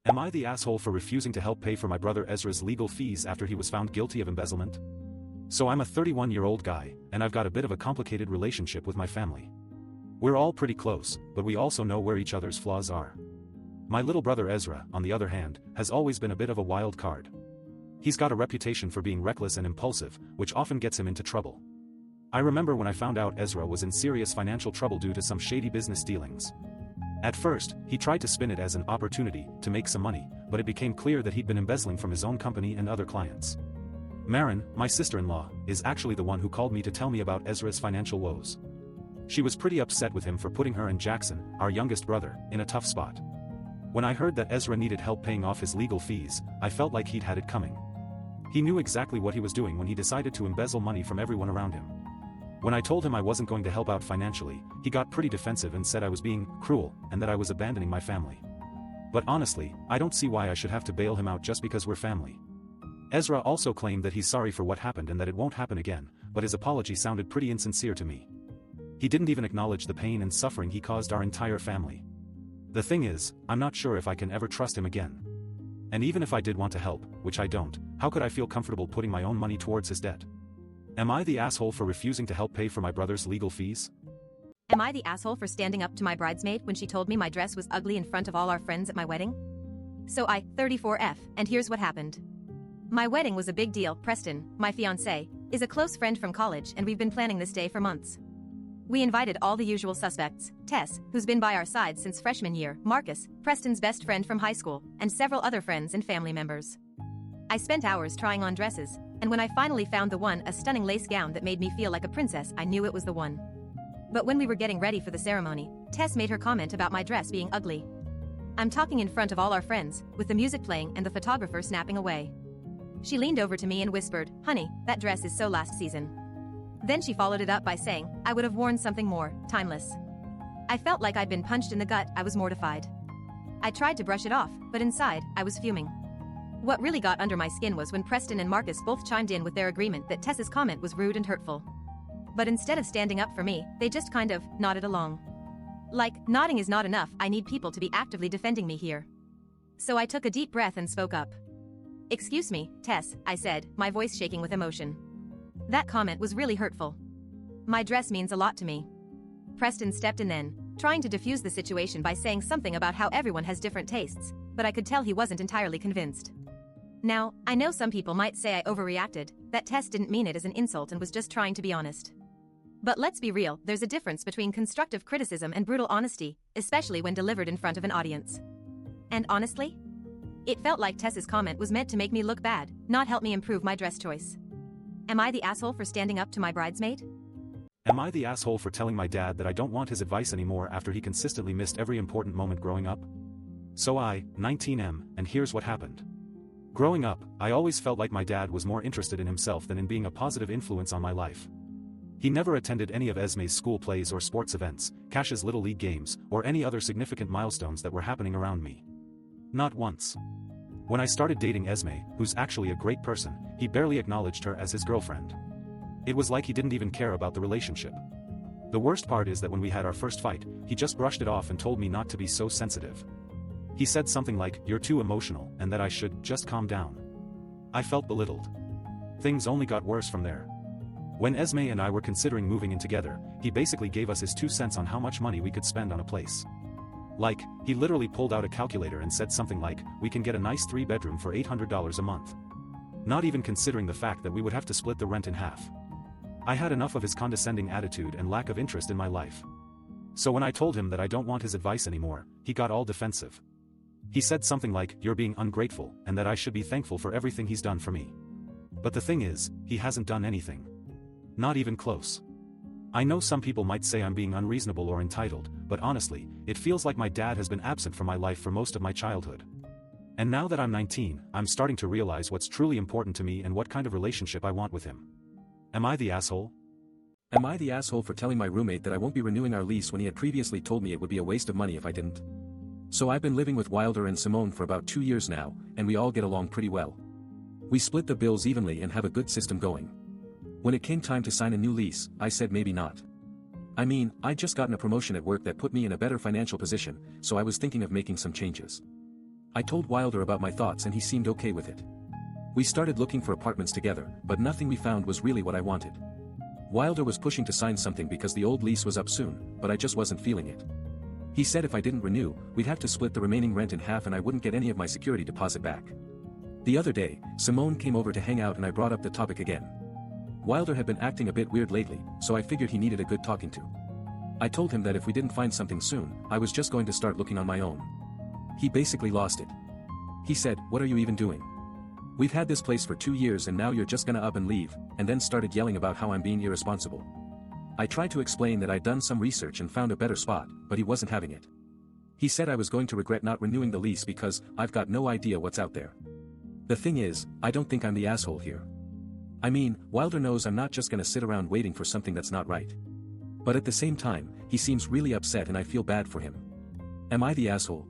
Am I the asshole for refusing to help pay for my brother Ezra's legal fees after he was found guilty of embezzlement? So I'm a 31-year-old guy, and I've got a bit of a complicated relationship with my family. We're all pretty close, but we also know where each other's flaws are. My little brother Ezra, on the other hand, has always been a bit of a wild card. He's got a reputation for being reckless and impulsive, which often gets him into trouble. I remember when I found out Ezra was in serious financial trouble due to some shady business dealings. At first, he tried to spin it as an opportunity to make some money, but it became clear that he'd been embezzling from his own company and other clients. Marin, my sister-in-law, is actually the one who called me to tell me about Ezra's financial woes. She was pretty upset with him for putting her and Jackson, our youngest brother, in a tough spot. When I heard that Ezra needed help paying off his legal fees, I felt like he'd had it coming. He knew exactly what he was doing when he decided to embezzle money from everyone around him. When I told him I wasn't going to help out financially, he got pretty defensive and said I was being cruel and that I was abandoning my family. But honestly, I don't see why I should have to bail him out just because we're family. Ezra also claimed that he's sorry for what happened and that it won't happen again, but his apology sounded pretty insincere to me. He didn't even acknowledge the pain and suffering he caused our entire family. The thing is, I'm not sure if I can ever trust him again. And even if I did want to help, which I don't, how could I feel comfortable putting my own money towards his debt? Am I the asshole for refusing to help pay for my brother's legal fees? Am I the asshole for standing up to my bridesmaid when she told me my dress was ugly in front of all our friends at my wedding? So I, 34F, and here's what happened. My wedding was a big deal. Preston, my fiancé, is a close friend from college and we've been planning this day for months. We invited all the usual suspects, Tess, who's been by our side since freshman year, Marcus, Preston's best friend from high school, and several other friends and family members. I spent hours trying on dresses, and when I finally found the one, a stunning lace gown that made me feel like a princess, I knew it was the one. But when we were getting ready for the ceremony, Tess made her comment about my dress being ugly. I'm talking in front of all our friends, with the music playing and the photographer snapping away. She leaned over to me and whispered, "Honey, that dress is so last season." Then she followed it up by saying, I would have worn something more timeless. I felt like I'd been punched in the gut. I was mortified. I tried to brush it off, but inside, I was fuming. What really got under my skin was when Preston and Marcus both chimed in with their agreement that Tess's comment was rude and hurtful. But instead of standing up for me, they just kind of nodded along. Like, nodding is not enough, I need people to be actively defending me here. So I took a deep breath and spoke up. "Excuse me, Tess," I said, my voice shaking with emotion. "That comment was really hurtful. My dress means a lot to me." Preston stepped in then, trying to defuse the situation by saying something about how everyone has different tastes, but I could tell he wasn't entirely convinced. Now, I know some people might say I overreacted, that Tess didn't mean it as an insult and was just trying to be honest. But let's be real, there's a difference between constructive criticism and brutal honesty, especially when delivered in front of an audience. And honestly, it felt like Tess's comment was meant to make me look bad, not help me improve my dress choice. Am I the asshole for standing up to my bridesmaid? Am I the asshole for telling my dad that I don't want his advice anymore after he consistently missed every important moment growing up? So I, 19M, and here's what happened. Growing up, I always felt like my dad was more interested in himself than in being a positive influence on my life. He never attended any of Esme's school plays or sports events, Cash's Little League games, or any other significant milestones that were happening around me. Not once. When I started dating Esme, who's actually a great person, he barely acknowledged her as his girlfriend. It was like he didn't even care about the relationship. The worst part is that when we had our first fight, he just brushed it off and told me not to be so sensitive. He said something like, "You're too emotional," and that I should just calm down. I felt belittled. Things only got worse from there. When Esme and I were considering moving in together, he basically gave us his 2 cents on how much money we could spend on a place. Like, he literally pulled out a calculator and said something like, "We can get a nice 3-bedroom for $800 a month." Not even considering the fact that we would have to split the rent in half. I had enough of his condescending attitude and lack of interest in my life. So when I told him that I don't want his advice anymore, he got all defensive. He said something like, "You're being ungrateful," and that I should be thankful for everything he's done for me. But the thing is, he hasn't done anything. Not even close. I know some people might say I'm being unreasonable or entitled, but honestly, it feels like my dad has been absent from my life for most of my childhood. And now that I'm 19, I'm starting to realize what's truly important to me and what kind of relationship I want with him. Am I the asshole? Am I the asshole for telling my roommate that I won't be renewing our lease when he had previously told me it would be a waste of money if I didn't? So I've been living with Wilder and Simone for about 2 years now, and we all get along pretty well. We split the bills evenly and have a good system going. When it came time to sign a new lease, I said maybe not. I mean, I'd just gotten a promotion at work that put me in a better financial position, so I was thinking of making some changes. I told Wilder about my thoughts and he seemed okay with it. We started looking for apartments together, but nothing we found was really what I wanted. Wilder was pushing to sign something because the old lease was up soon, but I just wasn't feeling it. He said if I didn't renew, we'd have to split the remaining rent in half and I wouldn't get any of my security deposit back. The other day, Simone came over to hang out and I brought up the topic again. Wilder had been acting a bit weird lately, so I figured he needed a good talking to. I told him that if we didn't find something soon, I was just going to start looking on my own. He basically lost it. He said, "What are you even doing? We've had this place for 2 years and now you're just gonna up and leave," and then started yelling about how I'm being irresponsible. I tried to explain that I'd done some research and found a better spot, but he wasn't having it. He said I was going to regret not renewing the lease because I've got no idea what's out there. The thing is, I don't think I'm the asshole here. I mean, Wilder knows I'm not just gonna sit around waiting for something that's not right. But at the same time, he seems really upset and I feel bad for him. Am I the asshole?